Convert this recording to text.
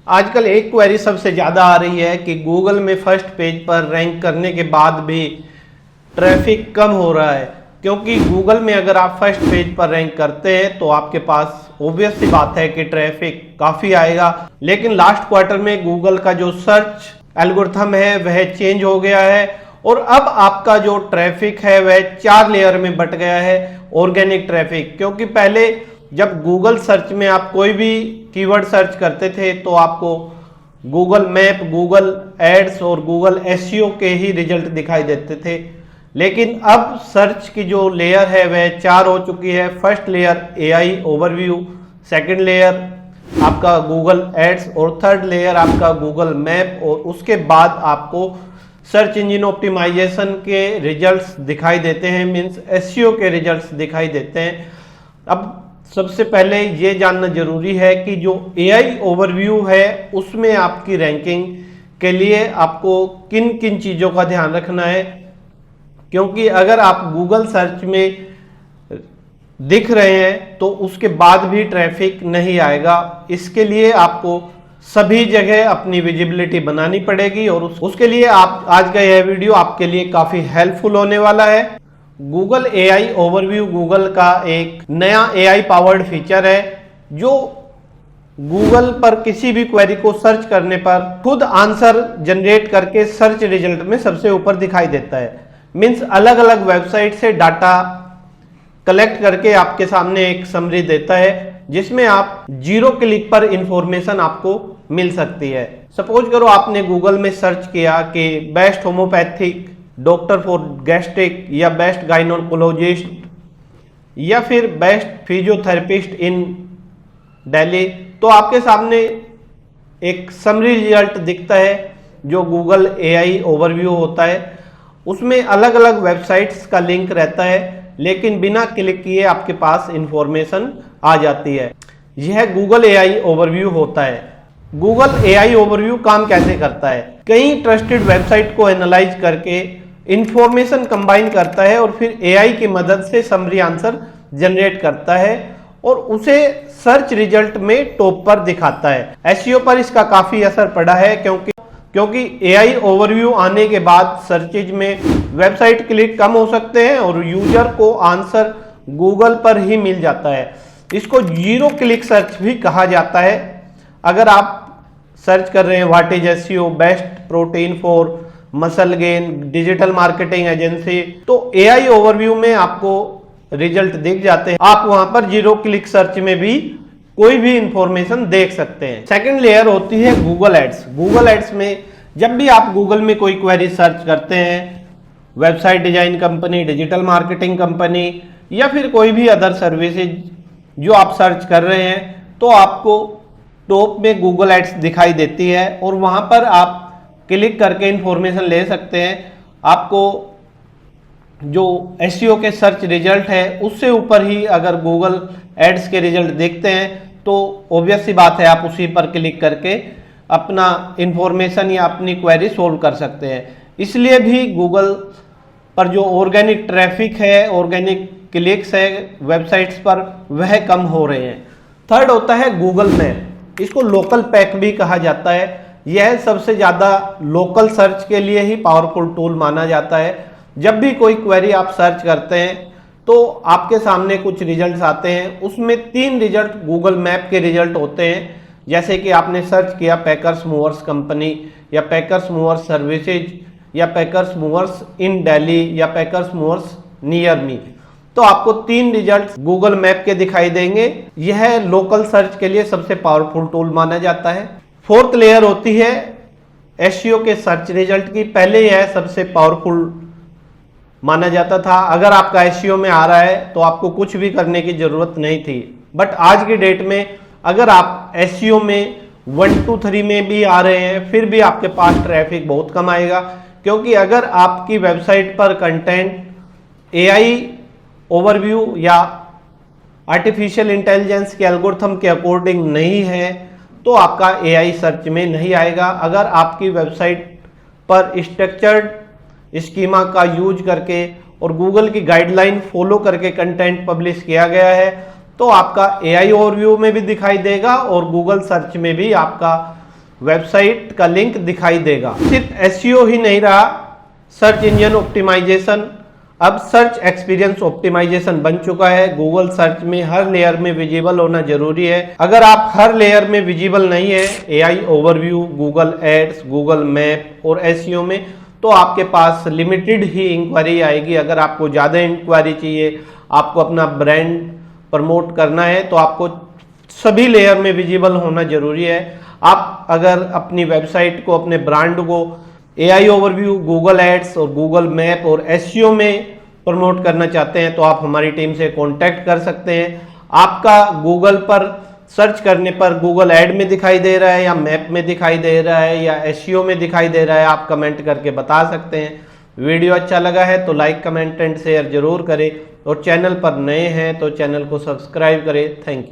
आजकल एक क्वेरी सबसे ज़्यादा आ रही है कि गूगल में फर्स्ट पेज पर रैंक करने के बाद भी ट्रैफिक कम हो रहा है। क्योंकि गूगल में अगर आप फर्स्ट पेज पर रैंक करते हैं तो आपके पास ऑब्वियस सी बात है कि ट्रैफिक काफ़ी आएगा। लेकिन लास्ट क्वार्टर में गूगल का जो सर्च एल्गोरिथम है वह चेंज हो गया है और अब आपका जो ट्रैफिक है वह 4 लेयर में बट गया है। ऑर्गेनिक ट्रैफिक, क्योंकि पहले जब गूगल सर्च में आप कोई भी कीवर्ड सर्च करते थे तो आपको गूगल मैप, गूगल एड्स और गूगल एसईओ के ही रिजल्ट दिखाई देते थे। लेकिन अब सर्च की जो लेयर है वह 4 हो चुकी है। First layer AI overview, second layer आपका गूगल एड्स और थर्ड लेयर आपका गूगल मैप, और उसके बाद आपको सर्च इंजन ऑप्टिमाइजेशन के रिजल्ट्स दिखाई देते हैं, मीन्स एसईओ के रिजल्ट्स दिखाई देते हैं। अब सबसे पहले ये जानना जरूरी है कि जो एआई ओवरव्यू है उसमें आपकी रैंकिंग के लिए आपको किन किन चीज़ों का ध्यान रखना है। क्योंकि अगर आप गूगल सर्च में दिख रहे हैं तो उसके बाद भी ट्रैफिक नहीं आएगा। इसके लिए आपको सभी जगह अपनी विजिबिलिटी बनानी पड़ेगी और उसके लिए आप आज का यह वीडियो आपके लिए काफ़ी हेल्पफुल होने वाला है। गूगल एआई ओवरव्यू गूगल का एक नया एआई पावर्ड फीचर है जो गूगल पर किसी भी क्वेरी को सर्च करने पर खुद आंसर जनरेट करके सर्च रिजल्ट में सबसे ऊपर दिखाई देता है। मीन्स अलग अलग वेबसाइट से डाटा कलेक्ट करके आपके सामने एक समरी देता है जिसमें आप 0 क्लिक पर इंफॉर्मेशन आपको मिल सकती है। सपोज करो आपने गूगल में सर्च किया कि best homeopathic doctor for gastric या बेस्ट गाइनोकोलॉजिस्ट या फिर बेस्ट फिजियोथेरेपिस्ट इन दिल्ली, तो आपके सामने एक समरी रिजल्ट दिखता है जो गूगल एआई ओवरव्यू होता है। उसमें अलग अलग वेबसाइट्स का लिंक रहता है, लेकिन बिना क्लिक किए आपके पास इंफॉर्मेशन आ जाती है। यह गूगल एआई ओवरव्यू होता है। गूगल एआई ओवरव्यू काम कैसे करता है? कई ट्रस्टेड वेबसाइट को एनालाइज करके इंफॉर्मेशन कंबाइन करता है और फिर एआई की मदद से समरी आंसर जनरेट करता है और उसे सर्च रिजल्ट में टॉप पर दिखाता है। एसईओ पर इसका काफी असर पड़ा है क्योंकि एआई ओवरव्यू आने के बाद सर्चेज में वेबसाइट क्लिक कम हो सकते हैं और यूजर को आंसर गूगल पर ही मिल जाता है। इसको 0 क्लिक सर्च भी कहा जाता है। अगर आप सर्च कर रहे हैं what is SEO, best protein for muscle gain, digital marketing agency, तो एआई ओवरव्यू में आपको रिजल्ट दिख जाते हैं। आप वहां पर 0 क्लिक सर्च में भी कोई भी इंफॉर्मेशन देख सकते हैं। सेकंड लेयर होती है गूगल एड्स। गूगल एड्स में जब भी आप गूगल में कोई क्वेरी सर्च करते हैं, website design company, digital marketing company या फिर कोई भी अदर सर्विसेज जो आप सर्च कर रहे हैं, तो आपको टॉप में गूगल एड्स दिखाई देती है और वहां पर आप क्लिक करके इंफॉर्मेशन ले सकते हैं। आपको जो एसईओ के सर्च रिजल्ट है उससे ऊपर ही अगर गूगल एड्स के रिजल्ट देखते हैं तो ऑब्वियस सी बात है आप उसी पर क्लिक करके अपना इंफॉर्मेशन या अपनी क्वेरी सोल्व कर सकते हैं। इसलिए भी गूगल पर जो ऑर्गेनिक ट्रैफिक है, ऑर्गेनिक क्लिक्स है वेबसाइट्स पर, वह कम हो रहे हैं। थर्ड होता है गूगल मैप। इसको लोकल पैक भी कहा जाता है। यह सबसे ज़्यादा लोकल सर्च के लिए ही पावरफुल टूल माना जाता है। जब भी कोई क्वेरी आप सर्च करते हैं तो आपके सामने कुछ रिजल्ट्स आते हैं, उसमें 3 रिजल्ट गूगल मैप के रिजल्ट होते हैं। जैसे कि आपने सर्च किया पैकर्स मूवर्स कंपनी या पैकर्स मूवर्स सर्विसेज या पैकर्स मूवर्स इन दिल्ली या पैकर्स मूवर्स नियर मी, तो आपको 3 रिजल्ट गूगल मैप के दिखाई देंगे। यह लोकल सर्च के लिए सबसे पावरफुल टूल माना जाता है। फोर्थ लेयर होती है एसईओ के सर्च रिजल्ट की। पहले यह सबसे पावरफुल माना जाता था। अगर आपका एसईओ में आ रहा है तो आपको कुछ भी करने की जरूरत नहीं थी। बट आज की डेट में अगर आप एसईओ में 1, 2, 3 में भी आ रहे हैं फिर भी आपके पास ट्रैफिक बहुत कम आएगा। क्योंकि अगर आपकी वेबसाइट पर कंटेंट एआई ओवरव्यू या आर्टिफिशियल इंटेलिजेंस के एल्गोरिथम के अकॉर्डिंग नहीं है तो आपका एआई सर्च में नहीं आएगा। अगर आपकी वेबसाइट पर स्ट्रक्चर्ड स्कीमा का यूज करके और गूगल की गाइडलाइन फॉलो करके कंटेंट पब्लिश किया गया है तो आपका एआई ओवरव्यू में भी दिखाई देगा और गूगल सर्च में भी आपका वेबसाइट का लिंक दिखाई देगा। सिर्फ एसईओ ही नहीं रहा, सर्च इंजन ऑप्टिमाइजेशन, अब सर्च एक्सपीरियंस ऑप्टिमाइजेशन बन चुका है। गूगल सर्च में हर लेयर में विजिबल होना जरूरी है। अगर आप हर लेयर में विजिबल नहीं है, AI overview, Google ads, Google map और एसईओ में, तो आपके पास लिमिटेड ही इंक्वायरी आएगी। अगर आपको ज़्यादा इंक्वायरी चाहिए, आपको अपना ब्रांड प्रमोट करना है, तो आपको सभी लेयर में विजिबल होना जरूरी है। आप अगर अपनी वेबसाइट को, अपने ब्रांड को एआई ओवरव्यू, गूगल एड्स और गूगल मैप और एसईओ में प्रमोट करना चाहते हैं, तो आप हमारी टीम से कांटेक्ट कर सकते हैं। आपका गूगल पर सर्च करने पर गूगल ऐड में दिखाई दे रहा है या मैप में दिखाई दे रहा है या एसईओ में दिखाई दे रहा है, आप कमेंट करके बता सकते हैं। वीडियो अच्छा लगा है तो लाइक, कमेंट एंड शेयर जरूर करें और चैनल पर नए हैं तो चैनल को सब्सक्राइब करें। Thank you.